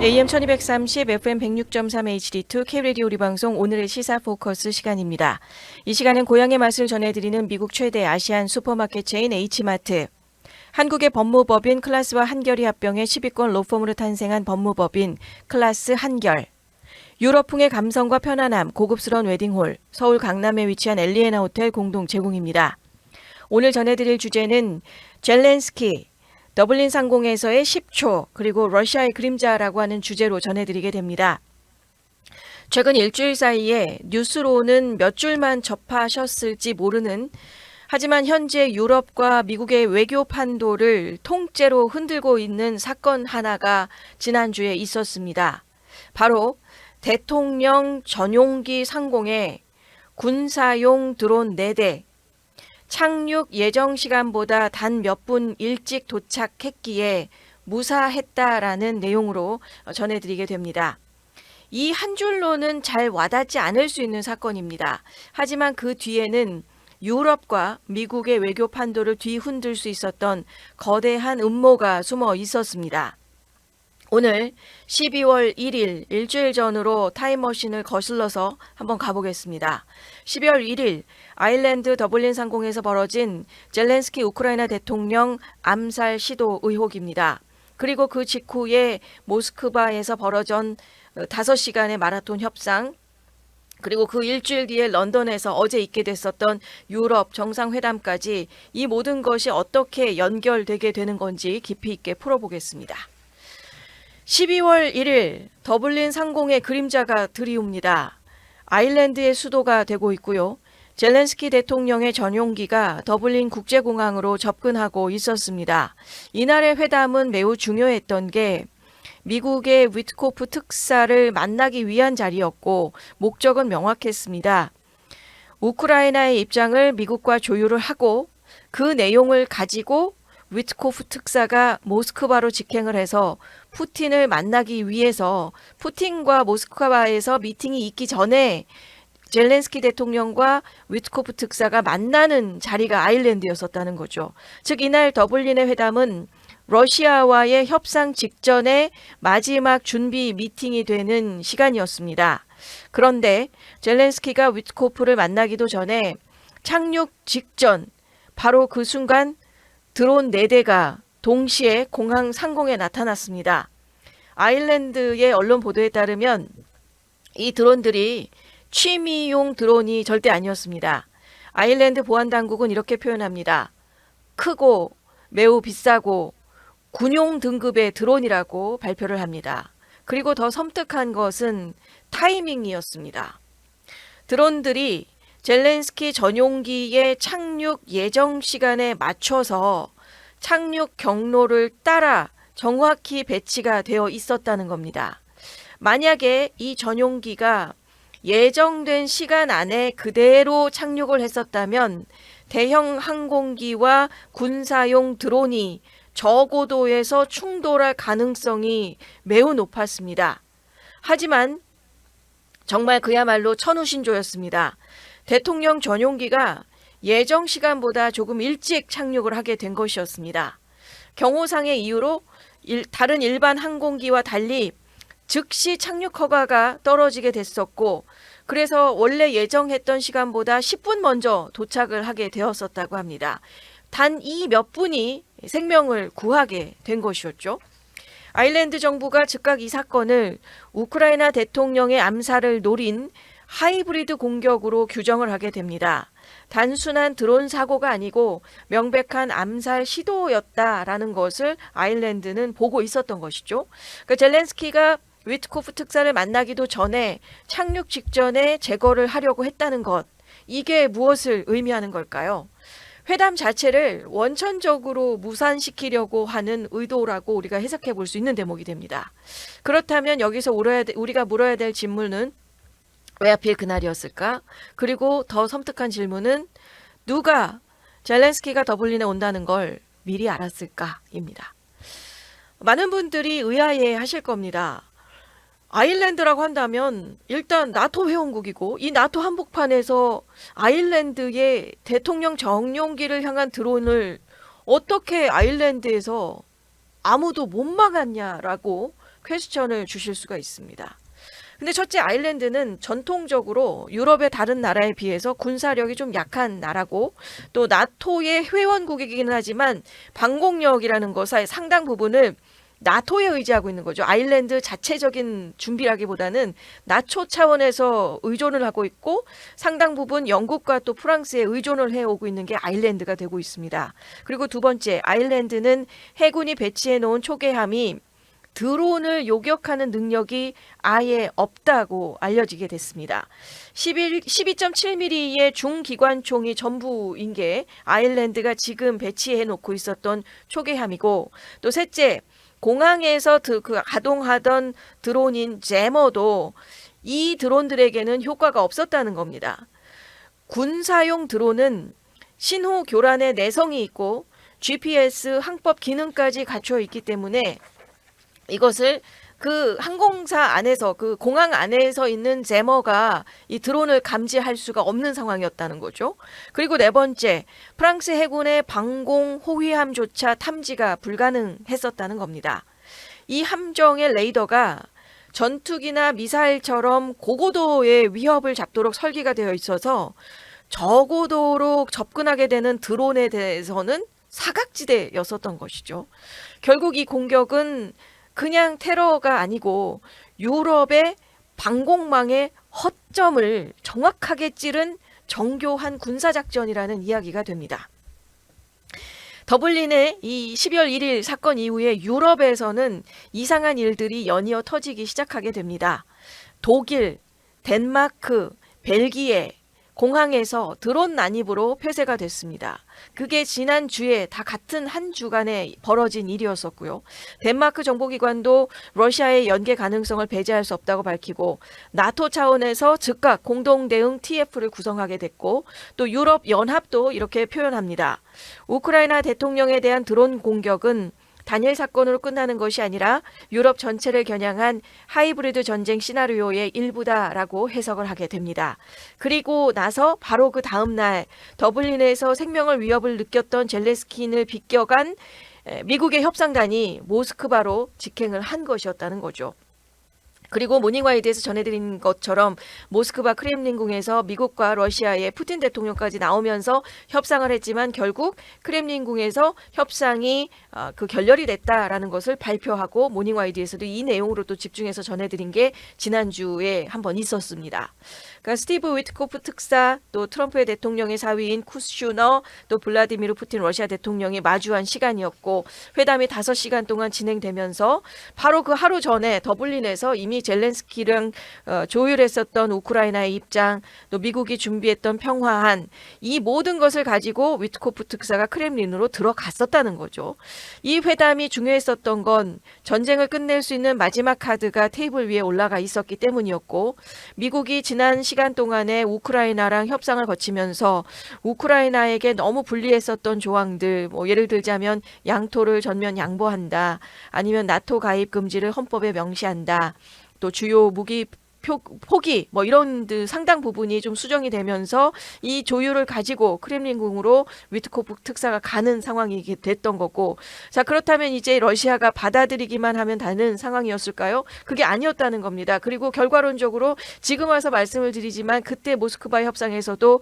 AM 1230, FM 106.3 HD2 K-Radio 우리 방송 오늘의 시사 포커스 시간입니다. 이 시간은 고향의 맛을 전해드리는 미국 최대 아시안 슈퍼마켓 체인 H마트, 한국의 법무법인 클라스와 한결이 합병해 10위권 로펌으로 탄생한 법무법인 클라스 한결, 유럽풍의 감성과 편안함, 고급스러운 웨딩홀, 서울 강남에 위치한 엘리에나 호텔 공동 제공입니다. 오늘 전해드릴 주제는 젤렌스키, 더블린 상공에서의 10초, 그리고 러시아의 그림자라고 하는 주제로 전해드리게 됩니다. 최근 일주일 사이에 뉴스로는 몇 줄만 접하셨을지 모르는, 하지만 현재 유럽과 미국의 외교 판도를 통째로 흔들고 있는 사건 하나가 지난주에 있었습니다. 바로 대통령 전용기 상공에 군사용 드론 4대, 착륙 예정 시간보다 단 몇 분 일찍 도착했기에 무사했다라는 내용으로 전해드리게 됩니다. 이 한 줄로는 잘 와닿지 않을 수 있는 사건입니다. 하지만 그 뒤에는 유럽과 미국의 외교 판도를 뒤흔들 수 있었던 거대한 음모가 숨어 있었습니다. 오늘 12월 1일 일주일 전으로 타임머신을 거슬러서 한번 가보겠습니다. 12월 1일 아일랜드 더블린 상공에서 벌어진 젤렌스키 우크라이나 대통령 암살 시도 의혹입니다. 그리고 그 직후에 모스크바에서 벌어진 5시간의 마라톤 협상, 그리고 그 일주일 뒤에 런던에서 어제 있게 됐었던 유럽 정상회담까지 이 모든 것이 어떻게 연결되게 되는 건지 깊이 있게 풀어보겠습니다. 12월 1일 더블린 상공의 그림자가 드리웁니다. 아일랜드의 수도가 되고 있고요. 젤렌스키 대통령의 전용기가 더블린 국제공항으로 접근하고 있었습니다. 이날의 회담은 매우 중요했던 게 미국의 위트코프 특사를 만나기 위한 자리였고 목적은 명확했습니다. 우크라이나의 입장을 미국과 조율을 하고 그 내용을 가지고 위트코프 특사가 모스크바로 직행을 해서 푸틴을 만나기 위해서 푸틴과 모스크바에서 미팅이 있기 전에 젤렌스키 대통령과 위트코프 특사가 만나는 자리가 아일랜드였었다는 거죠. 즉 이날 더블린의 회담은 러시아와의 협상 직전에 마지막 준비 미팅이 되는 시간이었습니다. 그런데 젤렌스키가 위트코프를 만나기도 전에 착륙 직전 바로 그 순간 드론 4대가 동시에 공항 상공에 나타났습니다. 아일랜드의 언론 보도에 따르면 이 드론들이 취미용 드론이 절대 아니었습니다. 아일랜드 보안당국은 이렇게 표현합니다. 크고 매우 비싸고 군용 등급의 드론이라고 발표를 합니다. 그리고 더 섬뜩한 것은 타이밍이었습니다. 드론들이 젤렌스키 전용기의 착륙 예정 시간에 맞춰서 착륙 경로를 따라 정확히 배치가 되어 있었다는 겁니다. 만약에 이 전용기가 예정된 시간 안에 그대로 착륙을 했었다면 대형 항공기와 군사용 드론이 저고도에서 충돌할 가능성이 매우 높았습니다. 하지만 정말 그야말로 천우신조였습니다. 대통령 전용기가 예정 시간보다 조금 일찍 착륙을 하게 된 것이었습니다. 경호상의 이유로 다른 일반 항공기와 달리 즉시 착륙 허가가 떨어지게 됐었고, 그래서 원래 예정했던 시간보다 10분 먼저 도착을 하게 되었었다고 합니다. 단 이 몇 분이 생명을 구하게 된 것이었죠. 아일랜드 정부가 즉각 이 사건을 우크라이나 대통령의 암살을 노린 하이브리드 공격으로 규정을 하게 됩니다. 단순한 드론 사고가 아니고 명백한 암살 시도였다라는 것을 아일랜드는 보고 있었던 것이죠. 그러니까 젤렌스키가 위트코프 특사를 만나기도 전에 착륙 직전에 제거를 하려고 했다는 것, 이게 무엇을 의미하는 걸까요? 회담 자체를 원천적으로 무산시키려고 하는 의도라고 우리가 해석해 볼 수 있는 대목이 됩니다. 그렇다면 여기서 우리가 물어야 될 질문은 왜 하필 그날이었을까? 그리고 더 섬뜩한 질문은 누가 젤렌스키가 더블린에 온다는 걸 미리 알았을까입니다. 많은 분들이 의아해 하실 겁니다. 아일랜드라고 한다면 일단 나토 회원국이고 이 나토 한복판에서 아일랜드의 대통령 전용기를 향한 드론을 어떻게 아일랜드에서 아무도 못 막았냐라고 퀘스천을 주실 수가 있습니다. 근데 첫째, 아일랜드는 전통적으로 유럽의 다른 나라에 비해서 군사력이 좀 약한 나라고, 또 나토의 회원국이긴 하지만 방공력이라는 것의 상당 부분을 나토에 의지하고 있는 거죠. 아일랜드 자체적인 준비라기보다는 나토 차원에서 의존을 하고 있고, 상당 부분 영국과 또 프랑스에 의존을 해오고 있는 게 아일랜드가 되고 있습니다. 그리고 두 번째, 아일랜드는 해군이 배치해 놓은 초계함이 드론을 요격하는 능력이 아예 없다고 알려지게 됐습니다. 12.7mm의 중기관총이 전부인 게 아일랜드가 지금 배치해 놓고 있었던 초계함이고, 또 셋째, 공항에서 가동하던 드론인 제머도 이 드론들에게는 효과가 없었다는 겁니다. 군사용 드론은 신호 교란의 내성이 있고 GPS 항법 기능까지 갖춰 있기 때문에 이것을 그 항공사 안에서, 그 공항 안에서 있는 제머가 이 드론을 감지할 수가 없는 상황이었다는 거죠. 그리고 네 번째, 프랑스 해군의 방공 호위함조차 탐지가 불가능했었다는 겁니다. 이 함정의 레이더가 전투기나 미사일처럼 고고도의 위협을 잡도록 설계가 되어 있어서 저고도로 접근하게 되는 드론에 대해서는 사각지대였었던 것이죠. 결국 이 공격은 그냥 테러가 아니고 유럽의 방공망의 허점을 정확하게 찌른 정교한 군사작전이라는 이야기가 됩니다. 더블린의 이 12월 1일 사건 이후에 유럽에서는 이상한 일들이 연이어 터지기 시작하게 됩니다. 독일, 덴마크, 벨기에 공항에서 드론 난입으로 폐쇄가 됐습니다. 그게 지난주에 다 같은 한 주간에 벌어진 일이었었고요. 덴마크 정보기관도 러시아의 연계 가능성을 배제할 수 없다고 밝히고, 나토 차원에서 즉각 공동대응 TF를 구성하게 됐고, 또 유럽 연합도 이렇게 표현합니다. 우크라이나 대통령에 대한 드론 공격은 단일 사건으로 끝나는 것이 아니라 유럽 전체를 겨냥한 하이브리드 전쟁 시나리오의 일부다라고 해석을 하게 됩니다. 그리고 나서 바로 그 다음 날 더블린에서 생명을 위협을 느꼈던 젤렌스키를 비껴간 미국의 협상단이 모스크바로 직행을 한 것이었다는 거죠. 그리고 모닝와이드에서 전해드린 것처럼 모스크바 크렘린궁에서 미국과 러시아의 푸틴 대통령까지 나오면서 협상을 했지만 결국 크렘린궁에서 협상이 그 결렬이 됐다라는 것을 발표하고, 모닝와이드에서도 이 내용으로 또 집중해서 전해드린 게 지난주에 한번 있었습니다. 그러니까 스티브 위트코프 특사, 또 트럼프의 대통령의 사위인 쿠슈너, 또 블라디미르 푸틴 러시아 대통령이 마주한 시간이었고, 회담이 5시간 동안 진행되면서 바로 그 하루 전에 더블린에서 이미 젤렌스키랑 조율했었던 우크라이나의 입장, 또 미국이 준비했던 평화안, 이 모든 것을 가지고 위트코프 특사가 크렘린으로 들어갔었다는 거죠. 이 회담이 중요했었던 건 전쟁을 끝낼 수 있는 마지막 카드가 테이블 위에 올라가 있었기 때문이었고, 미국이 지난 시간 동안에 우크라이나랑 협상을 거치면서 우크라이나에게 너무 불리했었던 조항들, 뭐 예를 들자면 양토를 전면 양보한다, 아니면 나토 가입 금지를 헌법에 명시한다, 또 주요 무기 포기, 뭐 이런 상당 부분이 좀 수정이 되면서 이 조율을 가지고 크렘린궁으로 위트코프 특사가 가는 상황이 됐던 거고, 자, 그렇다면 이제 러시아가 받아들이기만 하면 되는 상황이었을까요? 그게 아니었다는 겁니다. 그리고 결과론적으로 지금 와서 말씀을 드리지만 그때 모스크바 협상에서도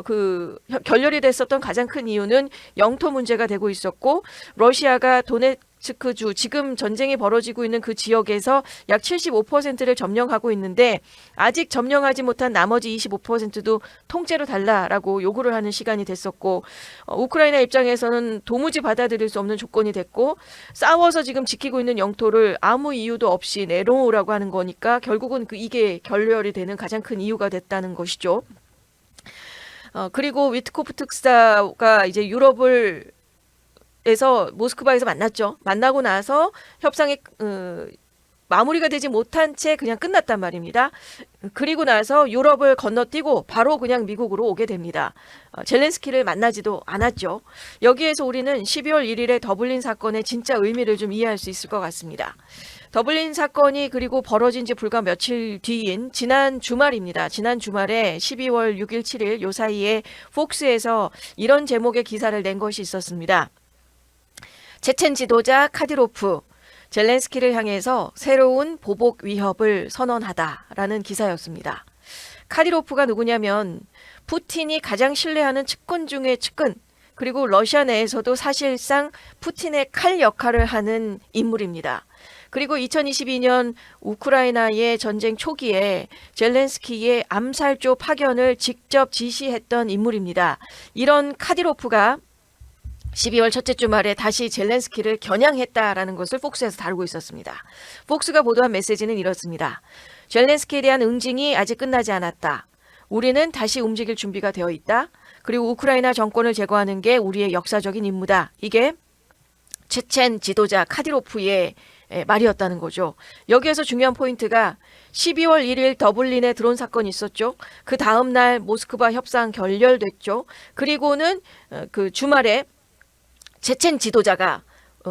그 결렬이 됐었던 가장 큰 이유는 영토 문제가 되고 있었고, 러시아가 도네츠크주, 지금 전쟁이 벌어지고 있는 그 지역에서 약 75%를 점령하고 있는데 아직 점령하지 못한 나머지 25%도 통째로 달라라고 요구를 하는 시간이 됐었고, 우크라이나 입장에서는 도무지 받아들일 수 없는 조건이 됐고, 싸워서 지금 지키고 있는 영토를 아무 이유도 없이 내놓으라고 하는 거니까 결국은 이게 결렬이 되는 가장 큰 이유가 됐다는 것이죠. 그리고 위트코프 특사가 이제 유럽을 에서 모스크바에서 만났죠. 만나고 나서 협상이 마무리가 되지 못한 채 그냥 끝났단 말입니다. 그리고 나서 유럽을 건너뛰고 바로 그냥 미국으로 오게 됩니다. 젤렌스키를 만나지도 않았죠. 여기에서 우리는 12월 1일의 더블린 사건의 진짜 의미를 좀 이해할 수 있을 것 같습니다. 더블린 사건이 그리고 벌어진 지 불과 며칠 뒤인 지난 주말입니다. 지난 주말에 12월 6일, 7일 요 사이에 폭스에서 이런 제목의 기사를 낸 것이 있었습니다. 체첸 지도자 카디로프, 젤렌스키를 향해서 새로운 보복 위협을 선언하다라는 기사였습니다. 카디로프가 누구냐면 푸틴이 가장 신뢰하는 측근 중의 측근, 그리고 러시아 내에서도 사실상 푸틴의 칼 역할을 하는 인물입니다. 그리고 2022년 우크라이나의 전쟁 초기에 젤렌스키의 암살조 파견을 직접 지시했던 인물입니다. 이런 카디로프가 12월 첫째 주말에 다시 젤렌스키를 겨냥했다라는 것을 폭스에서 다루고 있었습니다. 폭스가 보도한 메시지는 이렇습니다. 젤렌스키에 대한 응징이 아직 끝나지 않았다. 우리는 다시 움직일 준비가 되어 있다. 그리고 우크라이나 정권을 제거하는 게 우리의 역사적인 임무다. 이게 체첸 지도자 카디로프의 말이었다는 거죠. 여기에서 중요한 포인트가 12월 1일 더블린에 드론 사건이 있었죠. 그 다음 날 모스크바 협상 결렬됐죠. 그리고는 그 주말에 체첸 지도자가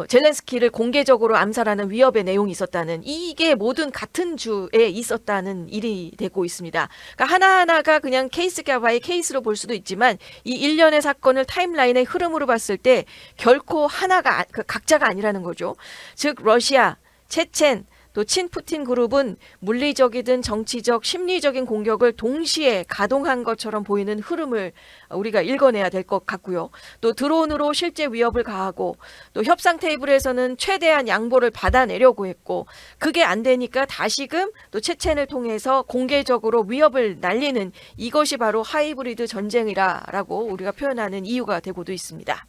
젤렌스키를 공개적으로 암살하는 위협의 내용이 있었다는, 이게 모든 같은 주에 있었다는 일이 되고 있습니다. 그러니까 하나하나가 그냥 케이스가 바이 케이스로 볼 수도 있지만 이 일련의 사건을 타임라인의 흐름으로 봤을 때 결코 하나가 각자가 아니라는 거죠. 즉 러시아, 체첸, 또 친푸틴 그룹은 물리적이든 정치적, 심리적인 공격을 동시에 가동한 것처럼 보이는 흐름을 우리가 읽어내야 될 것 같고요. 또 드론으로 실제 위협을 가하고 또 협상 테이블에서는 최대한 양보를 받아내려고 했고, 그게 안 되니까 다시금 또 체첸을 통해서 공개적으로 위협을 날리는, 이것이 바로 하이브리드 전쟁이라고 우리가 표현하는 이유가 되고도 있습니다.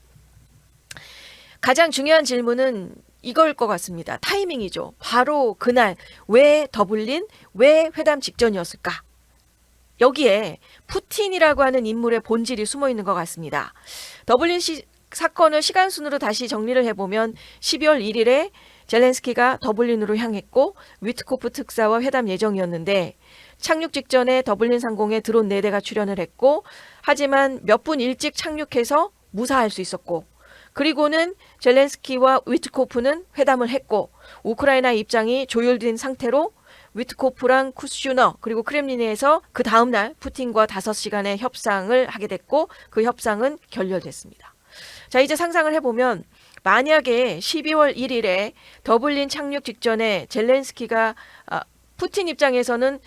가장 중요한 질문은 이걸 것 같습니다. 타이밍이죠. 바로 그날 왜 더블린, 왜 회담 직전이었을까? 여기에 푸틴이라고 하는 인물의 본질이 숨어 있는 것 같습니다. 더블린 사건을 시간순으로 다시 정리를 해보면 12월 1일에 젤렌스키가 더블린으로 향했고 위트코프 특사와 회담 예정이었는데 착륙 직전에 더블린 상공에 드론 4대가 출현을 했고, 하지만 몇 분 일찍 착륙해서 무사할 수 있었고, 그리고는 젤렌스키와 위트코프는 회담을 했고, 우크라이나 입장이 조율된 상태로 위트코프랑 쿠슈너 그리고 크렘린에서 그 다음날 푸틴과 5시간의 협상을 하게 됐고, 그 협상은 결렬됐습니다. 자, 이제 상상을 해보면 만약에 12월 1일에 더블린 착륙 직전에 젤렌스키가 푸틴 입장에서는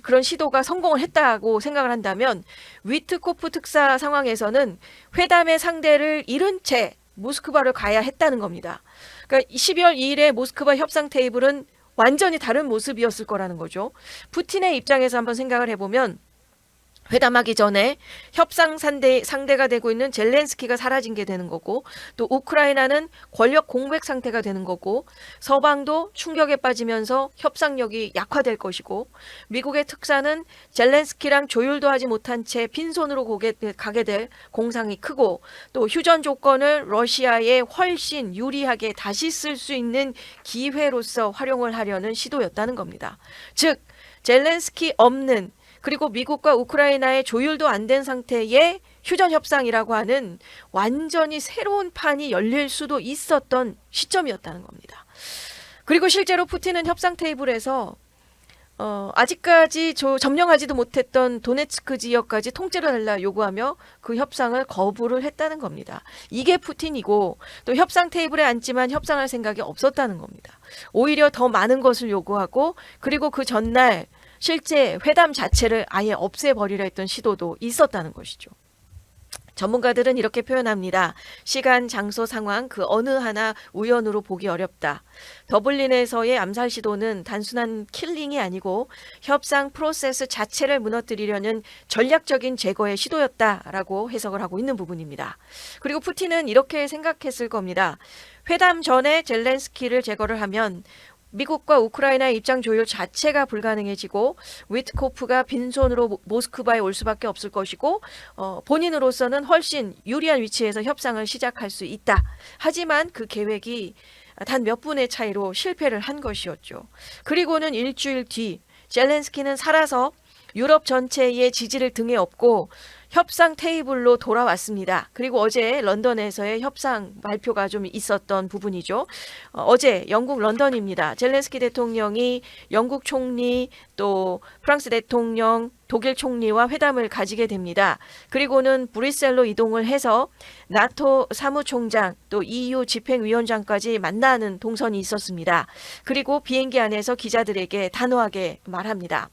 그런 시도가 성공을 했다고 생각을 한다면 위트코프 특사 상황에서는 회담의 상대를 잃은 채 모스크바를 가야 했다는 겁니다. 그러니까 12월 2일에 모스크바 협상 테이블은 완전히 다른 모습이었을 거라는 거죠. 푸틴의 입장에서 한번 생각을 해보면 회담하기 전에 협상 상대가 되고 있는 젤렌스키가 사라진 게 되는 거고, 또 우크라이나는 권력 공백 상태가 되는 거고, 서방도 충격에 빠지면서 협상력이 약화될 것이고, 미국의 특사는 젤렌스키랑 조율도 하지 못한 채 빈손으로 가게 될 공상이 크고, 또 휴전 조건을 러시아에 훨씬 유리하게 다시 쓸 수 있는 기회로서 활용을 하려는 시도였다는 겁니다. 즉 젤렌스키 없는, 그리고 미국과 우크라이나의 조율도 안 된 상태의 휴전 협상이라고 하는 완전히 새로운 판이 열릴 수도 있었던 시점이었다는 겁니다. 그리고 실제로 푸틴은 협상 테이블에서 아직까지 점령하지도 못했던 도네츠크 지역까지 통째로 달라 요구하며 그 협상을 거부를 했다는 겁니다. 이게 푸틴이고, 또 협상 테이블에 앉지만 협상할 생각이 없었다는 겁니다. 오히려 더 많은 것을 요구하고, 그리고 그 전날 실제 회담 자체를 아예 없애버리려 했던 시도도 있었다는 것이죠. 전문가들은 이렇게 표현합니다. 시간, 장소, 상황 그 어느 하나 우연으로 보기 어렵다. 더블린에서의 암살 시도는 단순한 킬링이 아니고 협상 프로세스 자체를 무너뜨리려는 전략적인 제거의 시도였다라고 해석을 하고 있는 부분입니다. 그리고 푸틴은 이렇게 생각했을 겁니다. 회담 전에 젤렌스키를 제거를 하면 미국과 우크라이나 입장 조율 자체가 불가능해지고 위트코프가 빈손으로 모스크바에 올 수밖에 없을 것이고, 본인으로서는 훨씬 유리한 위치에서 협상을 시작할 수 있다. 하지만 그 계획이 단 몇 분의 차이로 실패를 한 것이었죠. 그리고는 일주일 뒤 젤렌스키는 살아서 유럽 전체의 지지를 등에 업고 협상 테이블로 돌아왔습니다. 그리고 어제 런던에서의 협상 발표가 좀 있었던 부분이죠. 어제 영국 런던입니다. 젤렌스키 대통령이 영국 총리 또 프랑스 대통령 독일 총리와 회담을 가지게 됩니다. 그리고는 브뤼셀로 이동을 해서 나토 사무총장 또 EU 집행위원장까지 만나는 동선이 있었습니다. 그리고 비행기 안에서 기자들에게 단호하게 말합니다.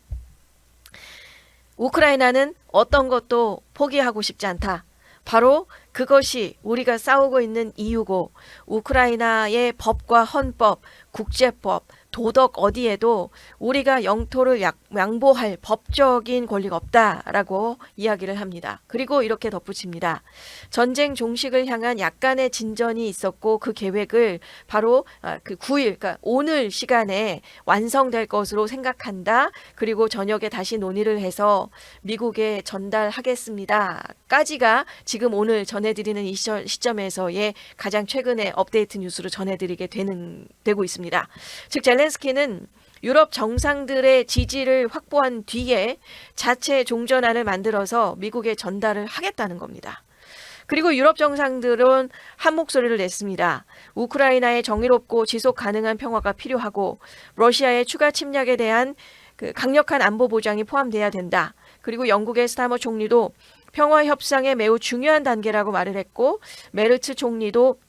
우크라이나는 어떤 것도 포기하고 싶지 않다. 바로 그것이 우리가 싸우고 있는 이유고 우크라이나의 법과 헌법, 국제법, 도덕 어디에도 우리가 영토를 양보할 법적인 권리가 없다라고 이야기를 합니다. 그리고 이렇게 덧붙입니다. 전쟁 종식을 향한 약간의 진전이 있었고 그 계획을 바로 그 9일, 그러니까 오늘 시간에 완성될 것으로 생각한다. 그리고 저녁에 다시 논의를 해서 미국에 전달하겠습니다. 까지가 지금 오늘 전해드리는 이 시점에서의 가장 최근의 업데이트 뉴스로 전해드리게 되고 있습니다. 즉 젤렌스키는 유럽 정상들의 지지를 확보한 뒤에 자체 종전안을 만들어서 미국에 전달을 하겠다는 겁니다. 그리고 유럽 정상들은 한 목소리를 냈습니다. 우크라이나의 정의롭고 지속 가능한 평화가 필요하고 러시아의 추가 침략에 대한 그 강력한 안보 보장이 포함돼야 된다. 그리고 영국의 스타머 총리도 평화 협상의 매우 중요한 단계라고 말을 했고 메르츠 총리도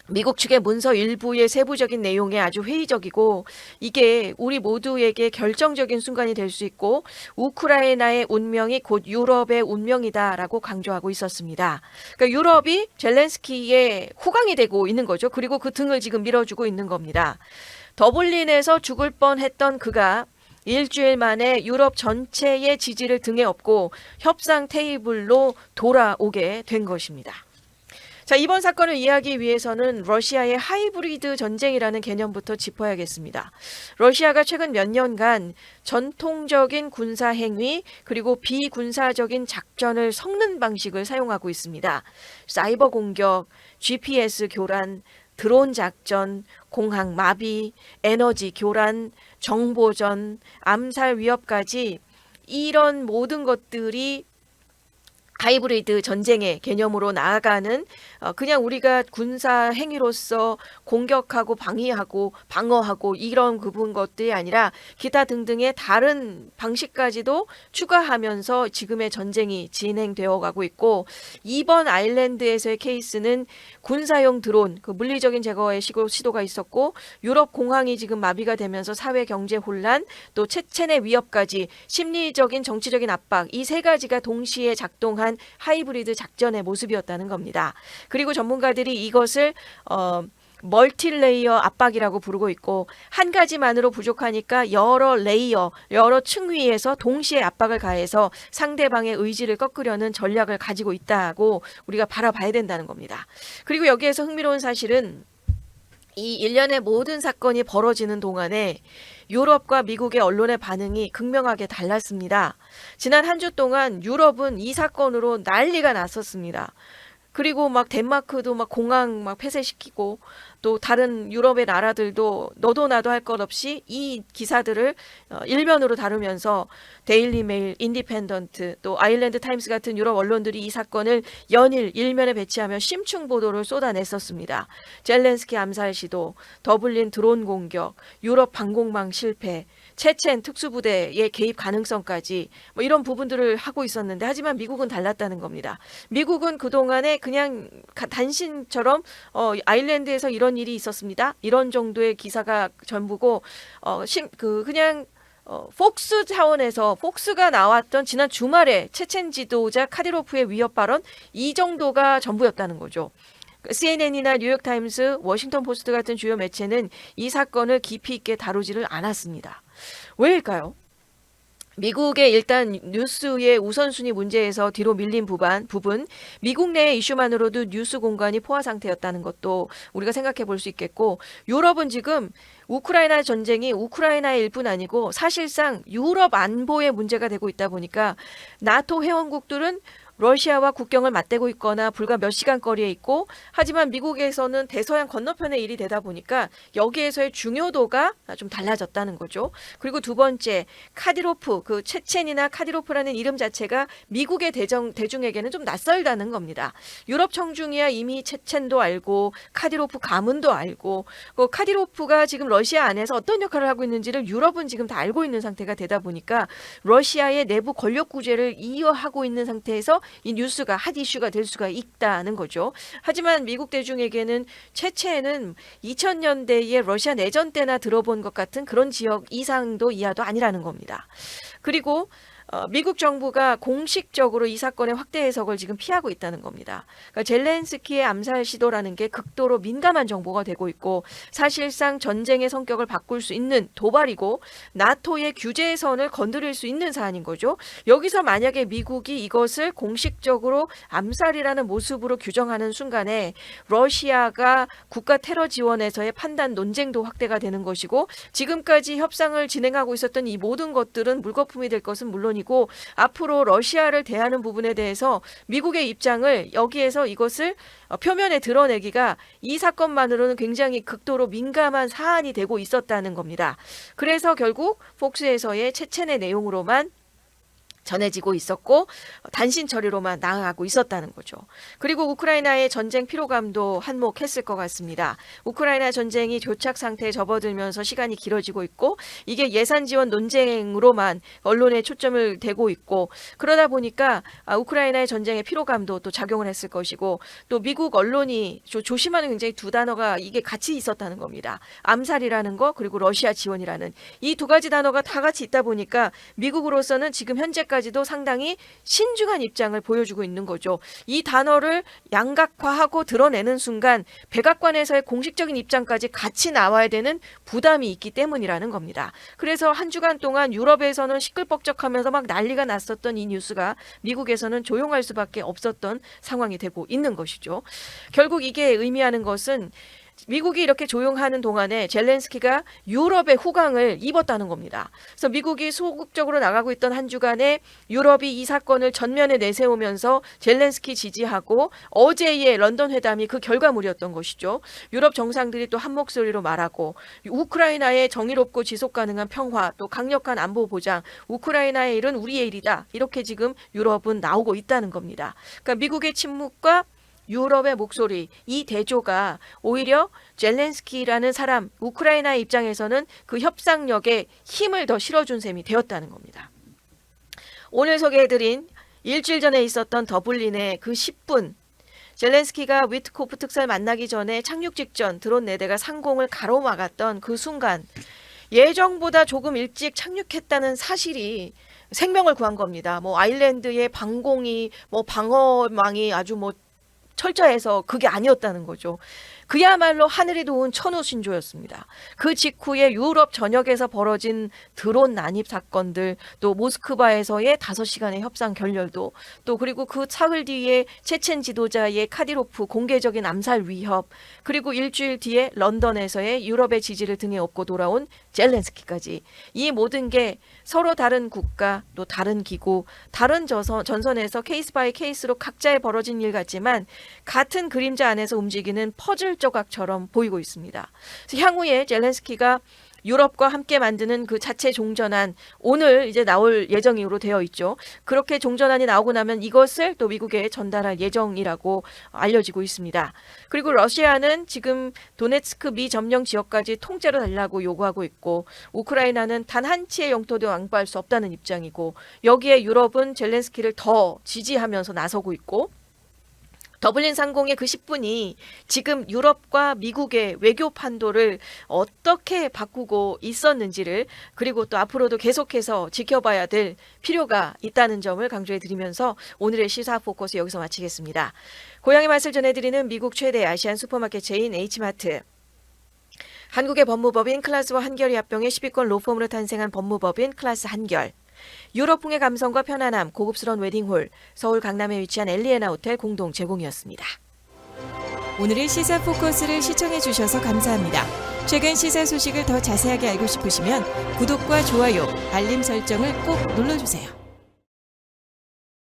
미국 측의 문서 일부의 세부적인 내용에 아주 회의적이고 이게 우리 모두에게 결정적인 순간이 될 수 있고 우크라이나의 운명이 곧 유럽의 운명이다라고 강조하고 있었습니다. 그러니까 유럽이 젤렌스키의 후광이 되고 있는 거죠. 그리고 그 등을 지금 밀어주고 있는 겁니다. 더블린에서 죽을 뻔했던 그가 일주일 만에 유럽 전체의 지지를 등에 업고 협상 테이블로 돌아오게 된 것입니다. 자, 이번 사건을 이해하기 위해서는 러시아의 하이브리드 전쟁이라는 개념부터 짚어야겠습니다. 러시아가 최근 몇 년간 전통적인 군사 행위 그리고 비군사적인 작전을 섞는 방식을 사용하고 있습니다. 사이버 공격, GPS 교란, 드론 작전, 공항 마비, 에너지 교란, 정보전, 암살 위협까지 이런 모든 것들이 하이브리드 전쟁의 개념으로 나아가는 그냥 우리가 군사 행위로서 공격하고 방위하고 방어하고 이런 부분 것들이 아니라 기타 등등의 다른 방식까지도 추가하면서 지금의 전쟁이 진행되어 가고 있고 이번 아일랜드에서의 케이스는 군사용 드론 그 물리적인 제거의 시도가 있었고 유럽 공항이 지금 마비가 되면서 사회 경제 혼란 또 체첸의 위협까지 심리적인 정치적인 압박 이 세 가지가 동시에 작동한 하이브리드 작전의 모습이었다는 겁니다. 그리고 전문가들이 이것을 멀티레이어 압박이라고 부르고 있고 한 가지만으로 부족하니까 여러 레이어, 여러 층 위에서 동시에 압박을 가해서 상대방의 의지를 꺾으려는 전략을 가지고 있다고 우리가 바라봐야 된다는 겁니다. 그리고 여기에서 흥미로운 사실은 이 일련의 모든 사건이 벌어지는 동안에 유럽과 미국의 언론의 반응이 극명하게 달랐습니다. 지난 한 주 동안 유럽은 이 사건으로 난리가 났었습니다. 그리고 막 덴마크도 막 공항 막 폐쇄시키고 또 다른 유럽의 나라들도 너도 나도 할 것 없이 이 기사들을 일면으로 다루면서 데일리 메일, 인디펜던트 또 아일랜드 타임스 같은 유럽 언론들이 이 사건을 연일 일면에 배치하며 심층 보도를 쏟아냈었습니다. 젤렌스키 암살 시도, 더블린 드론 공격, 유럽 방공망 실패, 체첸 특수부대의 개입 가능성까지 뭐 이런 부분들을 하고 있었는데 하지만 미국은 달랐다는 겁니다. 미국은 그동안에 그냥 단신처럼 아일랜드에서 이런 일이 있었습니다. 이런 정도의 기사가 전부고 그냥 폭스 차원에서 폭스가 나왔던 지난 주말에 체첸 지도자 카디로프의 위협 발언 이 정도가 전부였다는 거죠. CNN이나 뉴욕타임스, 워싱턴 포스트 같은 주요 매체는 이 사건을 깊이 있게 다루지를 않았습니다. 왜일까요? 미국의 일단 뉴스의 우선순위 문제에서 뒤로 밀린 부분, 미국 내의 이슈만으로도 뉴스 공간이 포화 상태였다는 것도 우리가 생각해 볼 수 있겠고 유럽은 지금 우크라이나 전쟁이 우크라이나의 일뿐 아니고 사실상 유럽 안보의 문제가 되고 있다 보니까 나토 회원국들은 러시아와 국경을 맞대고 있거나 불과 몇 시간 거리에 있고, 하지만 미국에서는 대서양 건너편의 일이 되다 보니까 여기에서의 중요도가 좀 달라졌다는 거죠. 그리고 두 번째, 카디로프, 그 체첸이나 카디로프라는 이름 자체가 미국의 대중에게는 좀 낯설다는 겁니다. 유럽 청중이야 이미 체첸도 알고 카디로프 가문도 알고, 카디로프가 지금 러시아 안에서 어떤 역할을 하고 있는지를 유럽은 지금 다 알고 있는 상태가 되다 보니까 러시아의 내부 권력 구제를 이어하고 있는 상태에서 이 뉴스가 핫 이슈가 될 수가 있다는 거죠. 하지만 미국 대중에게는 체체는 2000년대의 러시아 내전 때나 들어본 것 같은 그런 지역 이상도 이하도 아니라는 겁니다. 그리고 미국 정부가 공식적으로 이 사건의 확대 해석을 지금 피하고 있다는 겁니다. 그러니까 젤렌스키의 암살 시도라는 게 극도로 민감한 정보가 되고 있고, 사실상 전쟁의 성격을 바꿀 수 있는 도발이고 나토의 규제선을 건드릴 수 있는 사안인 거죠. 여기서 만약에 미국이 이것을 공식적으로 암살이라는 모습으로 규정하는 순간에 러시아가 국가 테러 지원에서의 판단 논쟁도 확대가 되는 것이고, 지금까지 협상을 진행하고 있었던 이 모든 것들은 물거품이 될 것은 물론 이고, 앞으로 러시아를 대하는 부분에 대해서 미국의 입장을 여기에서 이것을 표면에 드러내기가 이 사건만으로는 굉장히 극도로 민감한 사안이 되고 있었다는 겁니다. 그래서 결국 폭스에서의 체첸의 내용으로만 전해지고 있었고 단신 처리로만 나아가고 있었다는 거죠. 그리고 우크라이나의 전쟁 피로감도 한몫했을 것 같습니다. 우크라이나 전쟁이 교착 상태에 접어들면서 시간이 길어지고 있고, 이게 예산 지원 논쟁으로만 언론에 초점을 대고 있고, 그러다 보니까 우크라이나의 전쟁의 피로감도 또 작용을 했을 것이고, 또 미국 언론이 조심하는 굉장히 두 단어가 이게 같이 있었다는 겁니다. 암살이라는 거, 그리고 러시아 지원이라는 이 두 가지 단어가 다 같이 있다 보니까 미국으로서는 지금 현재까지도 상당히 신중한 입장을 보여주고 있는 거죠. 이 단어를 양각화하고 드러내는 순간 백악관에서의 공식적인 입장까지 같이 나와야 되는 부담이 있기 때문이라는 겁니다. 그래서 한 주간 동안 유럽에서는 시끌벅적하면서 막 난리가 났었던 이 뉴스가 미국에서는 조용할 수밖에 없었던 상황이 되고 있는 것이죠. 결국 이게 의미하는 것은 미국이 이렇게 조용하는 동안에 젤렌스키가 유럽의 후광을 입었다는 겁니다. 그래서 미국이 소극적으로 나가고 있던 한 주간에 유럽이 이 사건을 전면에 내세우면서 젤렌스키 지지하고, 어제의 런던 회담이 그 결과물이었던 것이죠. 유럽 정상들이 또 한 목소리로 말하고, 우크라이나의 정의롭고 지속 가능한 평화, 또 강력한 안보 보장, 우크라이나의 일은 우리의 일이다, 이렇게 지금 유럽은 나오고 있다는 겁니다. 그러니까 미국의 침묵과 유럽의 목소리, 이 대조가 오히려 젤렌스키라는 사람, 우크라이나 입장에서는 그 협상력에 힘을 더 실어준 셈이 되었다는 겁니다. 오늘 소개해드린 일주일 전에 있었던 더블린의 그 10분, 젤렌스키가 위트코프 특사를 만나기 전에 착륙 직전 드론 4대가 상공을 가로막았던 그 순간, 예정보다 조금 일찍 착륙했다는 사실이 생명을 구한 겁니다. 아일랜드의 방공이, 방어망이 아주 철저해서 그게 아니었다는 거죠. 그야말로 하늘이 도운 천우신조였습니다. 그 직후에 유럽 전역에서 벌어진 드론 난입 사건들, 또 모스크바에서의 5시간의 협상 결렬도, 또 그리고 그 사흘 뒤에 체첸 지도자의 카디로프 공개적인 암살 위협, 그리고 일주일 뒤에 런던에서의 유럽의 지지를 등에 업고 돌아온 젤렌스키까지, 이 모든 게 서로 다른 국가, 또 다른 기구, 다른 전선에서 케이스 바이 케이스로 각자의 벌어진 일 같지만 같은 그림자 안에서 움직이는 퍼즐 조각처럼 보이고 있습니다. 그래서 향후에 젤렌스키가 유럽과 함께 만드는 그 자체 종전안, 오늘 이제 나올 예정으로 되어 있죠. 그렇게 종전안이 나오고 나면 이것을 또 미국에 전달할 예정이라고 알려지고 있습니다. 그리고 러시아는 지금 도네츠크 미 점령 지역까지 통째로 달라고 요구하고 있고, 우크라이나는 단 한 치의 영토도 양보할 수 없다는 입장이고, 여기에 유럽은 젤렌스키를 더 지지하면서 나서고 있고, 더블린 상공의 그 10분이 지금 유럽과 미국의 외교 판도를 어떻게 바꾸고 있었는지를, 그리고 또 앞으로도 계속해서 지켜봐야 될 필요가 있다는 점을 강조해 드리면서 오늘의 시사 포커스 여기서 마치겠습니다. 고향의 맛을 전해드리는 미국 최대 아시안 슈퍼마켓 체인 H마트, 한국의 법무법인 클라스와 한결이 합병해 10위권 로펌으로 탄생한 법무법인 클라스 한결, 유럽풍의 감성과 편안함, 고급스러운 웨딩홀, 서울 강남에 위치한 엘리에나 호텔 공동 제공이었습니다. 오늘의 시사 포커스를 시청해 주셔서 감사합니다. 최근 시사 소식을 더 자세하게 알고 싶으시면 구독과 좋아요, 알림 설정을 꼭 눌러주세요.